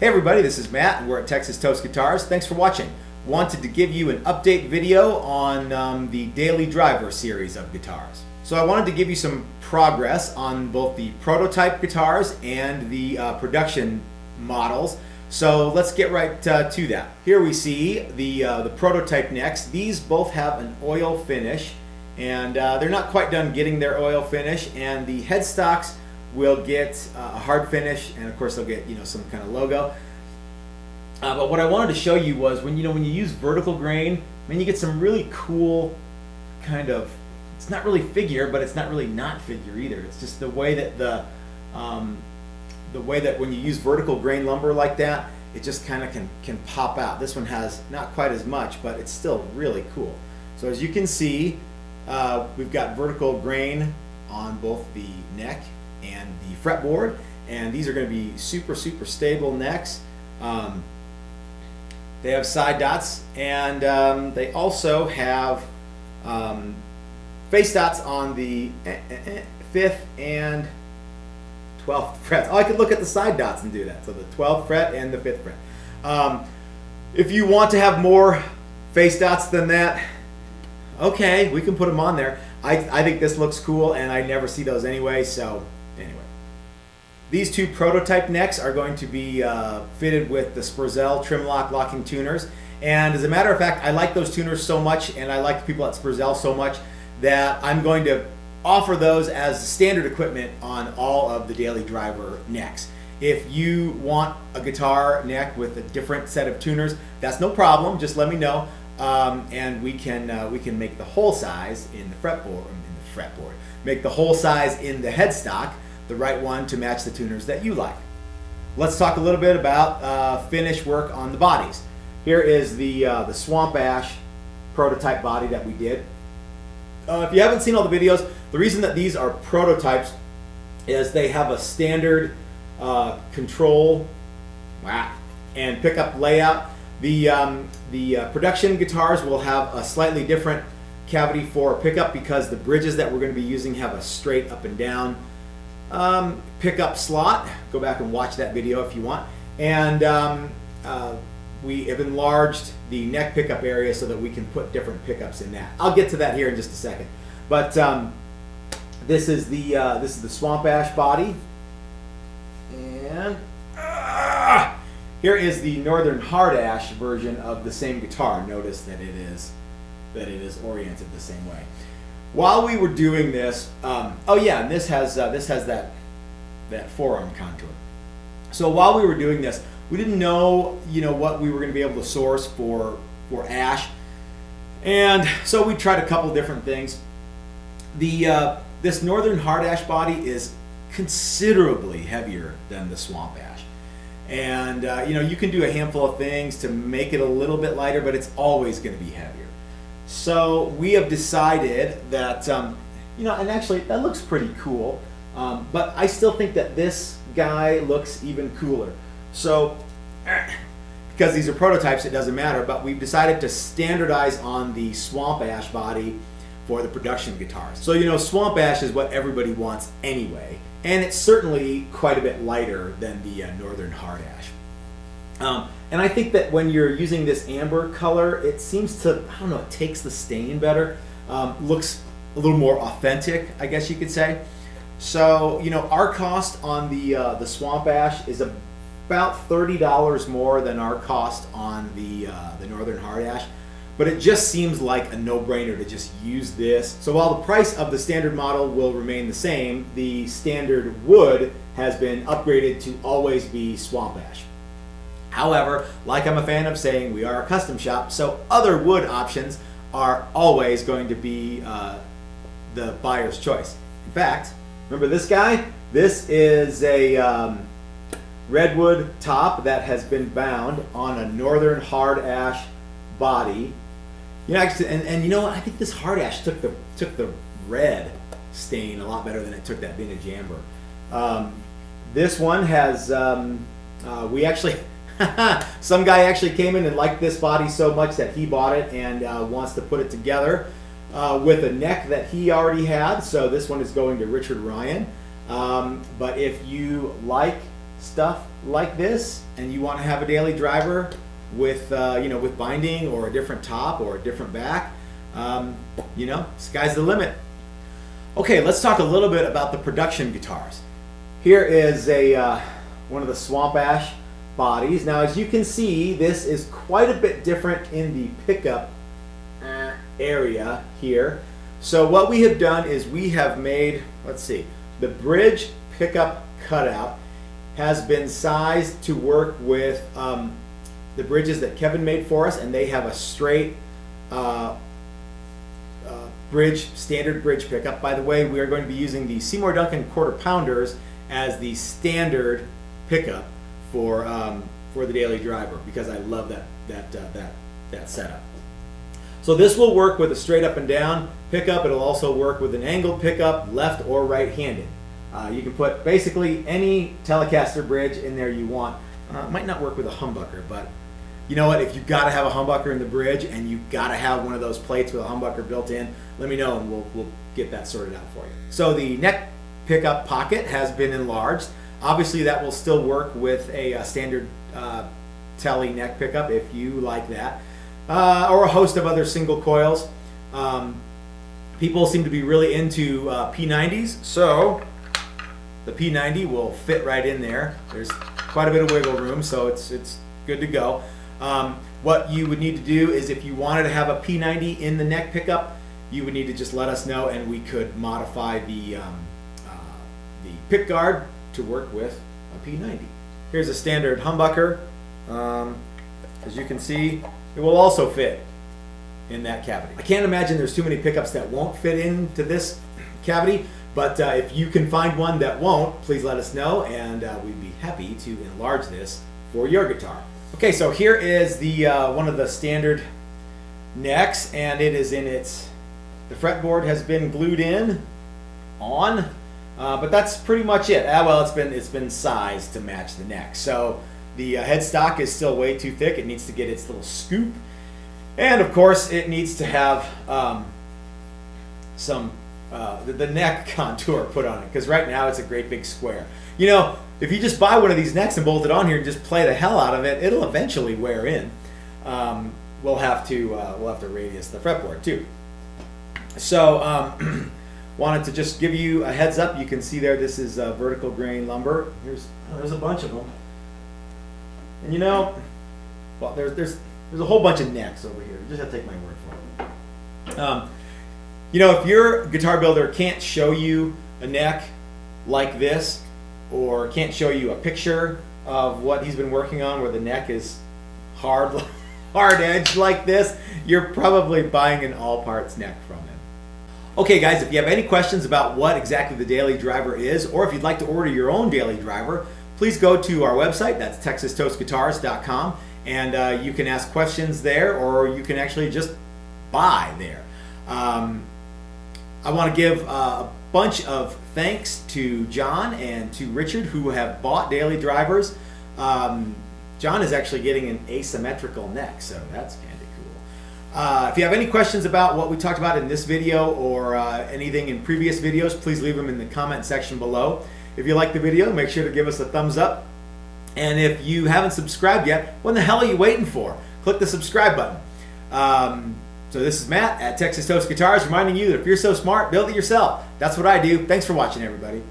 Hey everybody, this is Matt and we're at Texas Toast Guitars. Thanks for watching. Wanted to give you an update video on the Daily Driver series of guitars. So I wanted to give you some progress on both the prototype guitars and the production models. So let's get right to that. Here we see the prototype necks. These both have an oil finish and they're not quite done getting their oil finish, and the headstocks will get a hard finish, and of course they'll get some kind of logo. But what I wanted to show you was when you use vertical grain, you get some really cool kind of, it's not really figure, but it's not really not figure either. It's just the way that when you use vertical grain lumber like that, it just kind of can pop out. This one has not quite as much, but it's still really cool. So as you can see, we've got vertical grain on both the neck and the fretboard, and these are going to be super stable necks. They have side dots, and they also have face dots on the 5th and 12th frets. Oh, I could look at the side dots and do that. So the 12th fret and the 5th fret. If you want to have more face dots than that, okay, we can put them on there. I think this looks cool, and I never see those anyway, so anyway. These two prototype necks are going to be fitted with the Spurzel trim lock locking tuners. And as a matter of fact, I like those tuners so much, and I like the people at Spurzel so much, that I'm going to offer those as standard equipment on all of the Daily Driver necks. If you want a guitar neck with a different set of tuners, that's no problem. Just let me know. And we can make the whole size in the fretboard, make the whole size in the headstock, the right one to match the tuners that you like. Let's talk a little bit about finish work on the bodies. Here is the Swamp Ash prototype body that we did. If you haven't seen all the videos, the reason that these are prototypes is they have a standard control and pickup layout. The production guitars will have a slightly different cavity for pickup because the bridges that we're going to be using have a straight up and down pickup slot. Go back and watch that video if you want. And we have enlarged the neck pickup area so that we can put different pickups in that. I'll get to that here in just a second. But this is the Swamp Ash body, and here is the Northern Hard Ash version of the same guitar. Notice that it is oriented the same way. While we were doing this, oh yeah, and this has that forearm contour. So while we were doing this, we didn't know what we were going to be able to source for ash, and so we tried a couple different things. This Northern Hard Ash body is considerably heavier than the Swamp Ash. And you can do a handful of things to make it a little bit lighter, but it's always going to be heavier. So we have decided that, and actually that looks pretty cool, but I still think that this guy looks even cooler. So, because these are prototypes, it doesn't matter, but we've decided to standardize on the Swamp Ash body for the production guitars. So, Swamp Ash is what everybody wants anyway. And it's certainly quite a bit lighter than the Northern Hard Ash. And I think that when you're using this amber color, it seems to, I don't know, it takes the stain better. Looks a little more authentic, I guess you could say. So, our cost on the Swamp Ash is about $30 more than our cost on the Northern Hard Ash. But it just seems like a no-brainer to just use this. So while the price of the standard model will remain the same, the standard wood has been upgraded to always be Swamp Ash. However, like I'm a fan of saying, we are a custom shop, so other wood options are always going to be the buyer's choice. In fact, remember this guy? This is a redwood top that has been bound on a Northern Hard Ash body. And you know what? I think this Hard Ash took the red stain a lot better than it took that vintage amber. This one has we actually some guy actually came in and liked this body so much that he bought it and wants to put it together with a neck that he already had. So this one is going to Richard Ryan. But if you like stuff like this, and you want to have a daily driver with with binding or a different top or a different back, sky's the limit. Okay, let's talk a little bit about the production guitars. Here is one of the Swamp Ash bodies. Now, as you can see, this is quite a bit different in the pickup area here. So what we have done is we have made, let's see, the bridge pickup cutout has been sized to work with the bridges that Kevin made for us, and they have a straight standard bridge pickup. By the way, we are going to be using the Seymour Duncan quarter pounders as the standard pickup for the daily driver, because I love that setup. So this will work with a straight up and down pickup. It'll also work with an angled pickup, left or right handed. You can put basically any Telecaster bridge in there you want. It might not work with a humbucker, but you know what? If you've got to have a humbucker in the bridge and you've got to have one of those plates with a humbucker built in, let me know and we'll get that sorted out for you. So the neck pickup pocket has been enlarged. Obviously that will still work with a standard Tele neck pickup if you like that, or a host of other single coils. People seem to be really into P90s, so the P90 will fit right in there. There's quite a bit of wiggle room, so it's good to go. What you would need to do is, if you wanted to have a P90 in the neck pickup, you would need to just let us know, and we could modify the pick guard to work with a P90. Here's a standard humbucker. As you can see, it will also fit in that cavity. I can't imagine there's too many pickups that won't fit into this cavity, but if you can find one that won't, please let us know, and we'd be happy to enlarge this for your guitar. Okay, so here is the one of the standard necks, and it is in the fretboard has been glued on, but that's pretty much it. Well, it's been sized to match the neck. So the headstock is still way too thick. It needs to get its little scoop, and of course it needs to have the neck contour put on it, because right now it's a great big square. If you just buy one of these necks and bolt it on here and just play the hell out of it, it'll eventually wear in. We'll have to radius the fretboard too. So wanted to just give you a heads up. You can see there, this is vertical grain lumber. There's a bunch of them, and well, there's a whole bunch of necks over here. You just have to take my word for it. If your guitar builder can't show you a neck like this, or can't show you a picture of what he's been working on where the neck is hard edged like this, you're probably buying an all parts neck from him. Okay guys, if you have any questions about what exactly the daily driver is, or if you'd like to order your own daily driver, please go to our website. That's texastoastguitars.com, and you can ask questions there, or you can actually just buy there. I want to give a bunch of thanks to John and to Richard, who have bought daily drivers. John is actually getting an asymmetrical neck, so that's kind of cool. If you have any questions about what we talked about in this video, or anything in previous videos, please leave them in the comment section below. If you like the video, make sure to give us a thumbs up. And if you haven't subscribed yet, what the hell are you waiting for? Click the subscribe button. So this is Matt at Texas Toast Guitars, reminding you that if you're so smart, build it yourself. That's what I do. Thanks for watching, everybody.